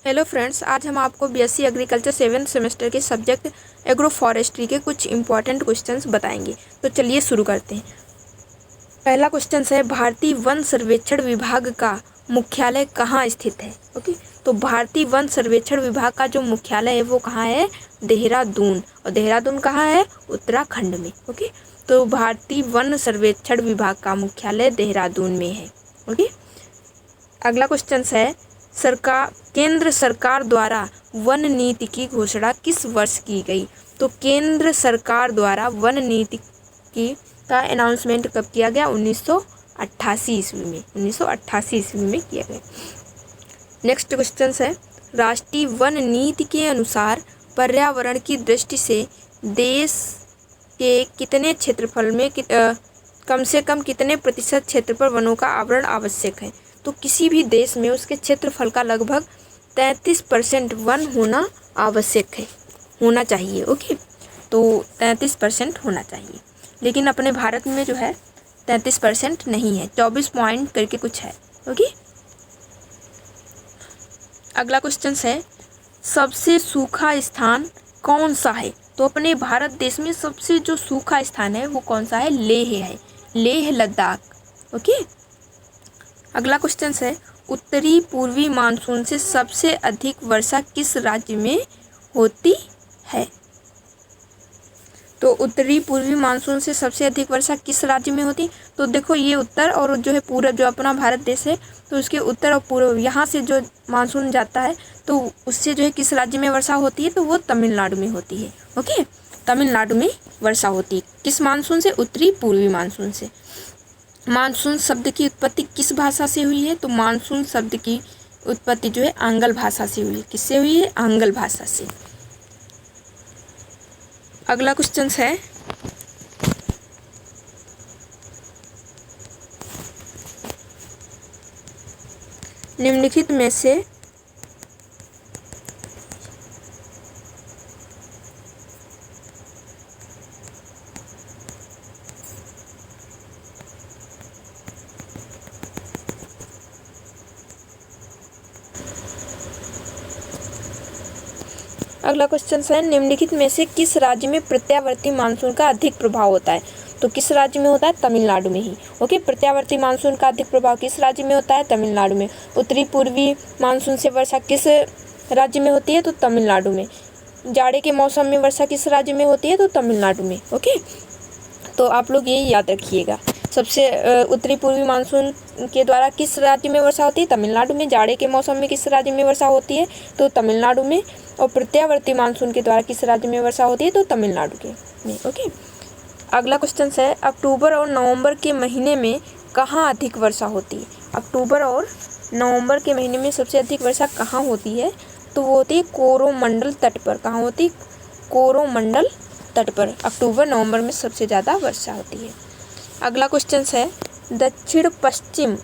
Hello friends, आज हम आपको बीएससी एग्रीकल्चर 7th सेमेस्टर के सब्जेक्ट एग्रो फॉरेस्ट्री के कुछ इंपॉर्टेंट क्वेश्चंस बताएंगे। तो चलिए शुरू करते हैं। पहला क्वेश्चन है, भारतीय वन सर्वेक्षण विभाग का मुख्यालय कहाँ स्थित है? ओके, तो भारतीय वन सर्वेक्षण विभाग का जो मुख्यालय है वो कहाँ है? देहरादून। और देहरादून कहाँ है? उत्तराखंड में। ओके, तो भारतीय वन सर्वेक्षण विभाग का मुख्यालय देहरादून में है। ओके, अगला क्वेश्चन है, केंद्र सरकार द्वारा वन नीति की घोषणा किस वर्ष की गई? तो केंद्र सरकार द्वारा वन नीति का अनाउंसमेंट कब किया गया? 1988 ईस्वी में। 1988 ईस्वी में किया गया। नेक्स्ट क्वेश्चन है, राष्ट्रीय वन नीति के अनुसार पर्यावरण की दृष्टि से देश के कितने क्षेत्रफल में कम से कम कितने प्रतिशत क्षेत्र पर वनों का आवरण आवश्यक है? तो किसी भी देश में उसके क्षेत्रफल का लगभग 33% वन होना आवश्यक है, होना चाहिए। ओके, तो 33% होना चाहिए, लेकिन अपने भारत में जो है 33% नहीं है, 24 पॉइंट करके कुछ है। ओके, अगला क्वेश्चन है, सबसे सूखा स्थान कौन सा है? तो अपने भारत देश में सबसे जो सूखा स्थान है वो कौन सा है? लेह है, लेह लद्दाख। ओके, अगला क्वेश्चन है, उत्तरी पूर्वी मानसून से सबसे अधिक वर्षा किस राज्य में होती है? तो उत्तरी पूर्वी मानसून से सबसे अधिक वर्षा किस राज्य में होती? तो देखो, ये उत्तर और जो है पूरब, जो अपना भारत देश है तो उसके उत्तर और पूर्व यहाँ से जो मानसून जाता है तो उससे जो है किस राज्य में वर्षा होती है? तो वो तमिलनाडु में होती है। ओके, तमिलनाडु में वर्षा होती है। किस मानसून से? उत्तरी पूर्वी मानसून से। मानसून शब्द की उत्पत्ति किस भाषा से हुई है? तो मानसून शब्द की उत्पत्ति जो है आंग्ल भाषा से हुई है। किससे हुई है? आंग्ल भाषा से। अगला क्वेश्चन है, निम्नलिखित में से अगला क्वेश्चन है, निम्नलिखित में से किस राज्य में प्रत्यावर्ती मानसून का अधिक प्रभाव होता है? तो किस राज्य में होता है? तमिलनाडु में ही। ओके, प्रत्यावर्ती मानसून का अधिक प्रभाव किस राज्य में होता है? तमिलनाडु में। उत्तरी पूर्वी मानसून से वर्षा किस राज्य में होती है? तो तमिलनाडु में। जाड़े के मौसम में वर्षा किस राज्य में होती है? तो तमिलनाडु में। ओके, तो आप लोग ये याद रखिएगा। सबसे उत्तरी पूर्वी मानसून के द्वारा किस राज्य में वर्षा होती है? तमिलनाडु में। जाड़े के मौसम में किस राज्य में वर्षा होती है? तो तमिलनाडु में। और प्रत्यावर्ती मानसून के द्वारा किस राज्य में वर्षा होती है? तो तमिलनाडु के में। ओके, अगला क्वेश्चन है, अक्टूबर और नवंबर के महीने में कहाँ अधिक वर्षा होती है? अक्टूबर और नवंबर के महीने में सबसे अधिक वर्षा कहाँ होती है? तो वो होती है कोरोमंडल तट पर। कहाँ होती है? कोरोमंडल तट पर अक्टूबर नवंबर में सबसे ज़्यादा वर्षा होती है। अगला क्वेश्चन है, दक्षिण पश्चिम,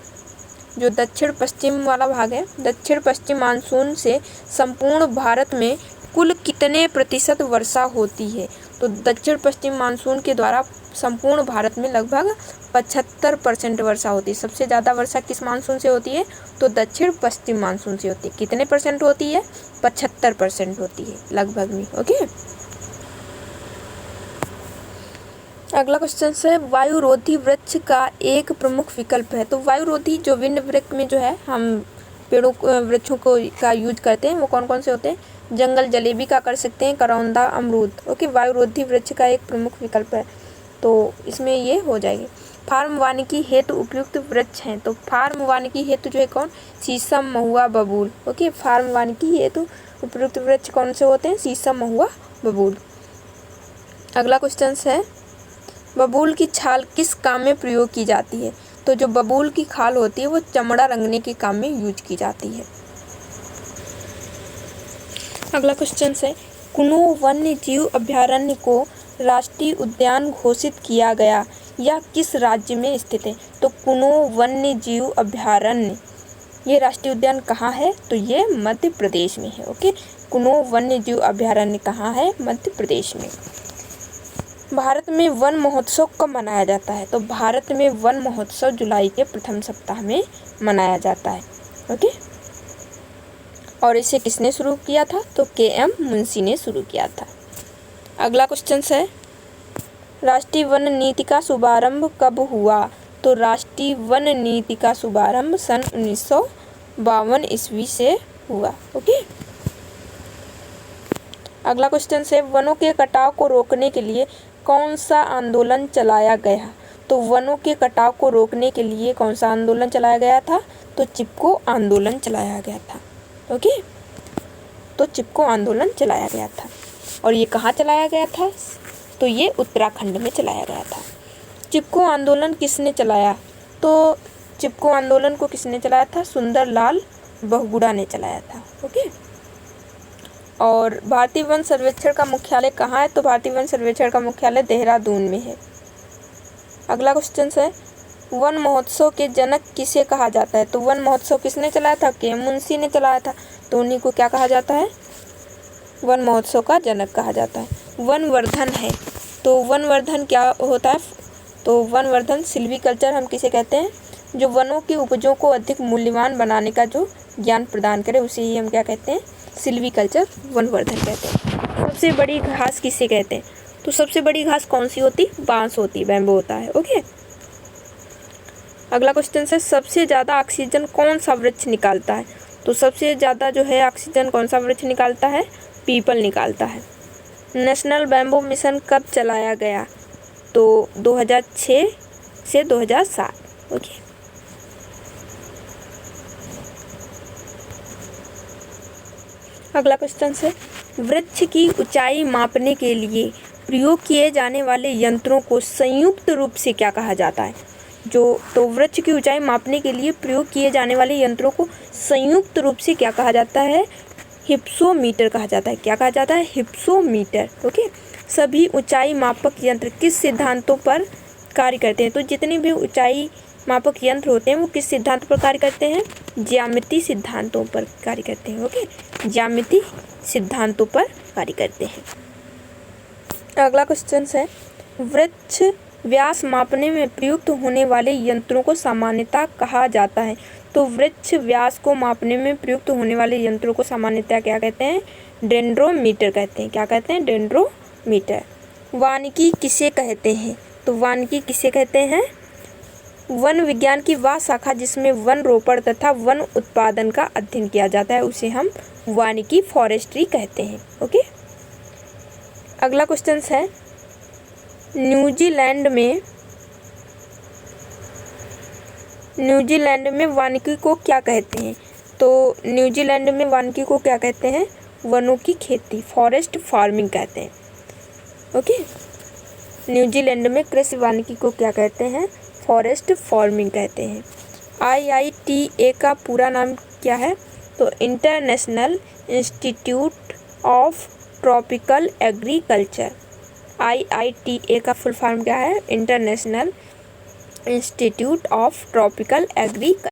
जो दक्षिण पश्चिम वाला भाग है, दक्षिण पश्चिम मानसून से संपूर्ण भारत में कुल कितने प्रतिशत वर्षा होती है? तो दक्षिण पश्चिम मानसून के द्वारा संपूर्ण भारत में लगभग 75% वर्षा होती है। सबसे ज़्यादा वर्षा किस मानसून से होती है? तो दक्षिण पश्चिम मानसून से होती है। कितने परसेंट होती है? 75% होती है लगभग में। ओके, अगला क्वेश्चन है, वायुरोधी वृक्ष का एक प्रमुख विकल्प है। तो वायुरोधी जो विंड वृक्ष में जो है हम पेड़ों वृक्षों को का यूज करते हैं वो कौन कौन से होते हैं? जंगल जलेबी का कर सकते हैं, करौंदा, अमरूद। ओके, वायुरोधी वृक्ष का एक प्रमुख विकल्प है, तो इसमें ये हो जाएगी। फार्म वानिकी हेतु उपयुक्त वृक्ष हैं। तो फार्म वानिकी हेतु जो है कौन? शीशम, महुआ, बबूल। ओके, फार्म वानिकी हेतु उपयुक्त वृक्ष कौन से होते हैं? शीशम, महुआ, बबूल। अगला क्वेश्चन है, बबूल की छाल किस काम में प्रयोग की जाती है? तो जो बबूल की खाल होती है वो चमड़ा रंगने के काम में यूज की जाती है। अगला क्वेश्चन है, कुनो वन्य जीव अभयारण्य को राष्ट्रीय उद्यान घोषित किया गया या किस राज्य में स्थित है? तो कुनो वन्य जीव अभयारण्य, ये राष्ट्रीय उद्यान कहाँ है? तो ये मध्य प्रदेश में है। ओके, कुनो वन्य जीव अभयारण्य कहाँ है? मध्य प्रदेश में। भारत में वन महोत्सव कब मनाया जाता है? तो भारत में वन महोत्सव जुलाई के प्रथम सप्ताह में मनाया जाता है। ओके, और इसे किसने शुरू किया था? तो के.एम. मुंशी ने शुरू किया था। अगला क्वेश्चन है, राष्ट्रीय वन नीति का शुभारंभ कब हुआ? तो राष्ट्रीय वन नीति का शुभारंभ सन 1952 ईस्वी से हुआ। ओके। अगला क्वेश्चन है, वनों के कटाव को रोकने के लिए कौन सा आंदोलन चलाया गया? तो वनों के कटाव को रोकने के लिए कौन सा आंदोलन चलाया गया था? तो चिपको आंदोलन चलाया गया था। ओके, तो चिपको आंदोलन चलाया गया था। और ये कहाँ चलाया गया था? तो ये उत्तराखंड में चलाया गया था। चिपको आंदोलन किसने चलाया? तो चिपको आंदोलन को किसने चलाया था? सुंदरलाल बहुगुणा ने चलाया था। ओके। और भारतीय वन सर्वेक्षण का मुख्यालय कहाँ है? तो भारतीय वन सर्वेक्षण का मुख्यालय देहरादून में है। अगला क्वेश्चन है, वन महोत्सव के जनक किसे कहा जाता है? तो वन महोत्सव किसने चलाया था? के.एम. मुंशी ने चलाया था। तो उन्हीं को क्या कहा जाता है? वन महोत्सव का जनक कहा जाता है। वनवर्धन है, तो वनवर्धन क्या होता है? तो वनवर्धन सिल्वीकल्चर हम किसे कहते हैं? जो वनों की उपजों को अधिक मूल्यवान बनाने का जो ज्ञान प्रदान करे उसे ही हम क्या कहते हैं? सिल्वीकल्चर, वनवर्धन कहते हैं। सबसे बड़ी घास किसे कहते हैं? तो सबसे बड़ी घास कौन सी होती? बांस होती, बैम्बू होता है। ओके। अगला क्वेश्चन है, सबसे ज़्यादा ऑक्सीजन कौन सा वृक्ष निकालता है? तो सबसे ज़्यादा जो है ऑक्सीजन कौन सा वृक्ष निकालता है? पीपल निकालता है। नेशनल बैम्बू मिशन कब चलाया गया? तो 2006 से 2007। ओके। अगला क्वेश्चन है, वृक्ष की ऊंचाई मापने के लिए प्रयोग किए जाने वाले यंत्रों को संयुक्त रूप से क्या कहा जाता है? तो वृक्ष की ऊंचाई मापने के लिए प्रयोग किए जाने वाले यंत्रों को संयुक्त रूप से क्या कहा जाता है? हिप्सोमीटर कहा जाता है। क्या कहा जाता है? हिप्सोमीटर। ओके। सभी ऊंचाई मापक यंत्र किस सिद्धांतों पर कार्य करते हैं? तो जितने भी ऊंचाई मापक यंत्र होते हैं वो किस सिद्धांत पर कार्य करते हैं? ज्यामितीय सिद्धांतों पर कार्य करते हैं। ओके, ज्यामितीय सिद्धांतों पर कार्य करते हैं। अगला क्वेश्चन है, वृक्ष व्यास मापने में प्रयुक्त होने वाले यंत्रों को सामान्यतः कहा जाता है? तो वृक्ष व्यास को मापने में प्रयुक्त होने वाले यंत्रों को सामान्यतः क्या कहते हैं? डेंड्रोमीटर कहते हैं। क्या कहते हैं? डेंड्रोमीटर। वानिकी किसे कहते हैं? तो वानिकी किसे कहते हैं? वन विज्ञान की वह शाखा जिसमें वन रोपण तथा वन उत्पादन का अध्ययन किया जाता है उसे हम वानिकी फॉरेस्ट्री कहते हैं। ओके। अगला क्वेश्चन है, न्यूजीलैंड में वानिकी को क्या कहते हैं? तो न्यूजीलैंड में वानिकी को क्या कहते हैं? वनों की खेती, फॉरेस्ट फार्मिंग कहते हैं। ओके। न्यूजीलैंड में कृषि वानिकी को क्या कहते हैं? फॉरेस्ट फार्मिंग कहते हैं। IITA का पूरा नाम क्या है? तो international institute of tropical agriculture. IITA का फुल फॉर्म क्या है? International institute of tropical agriculture.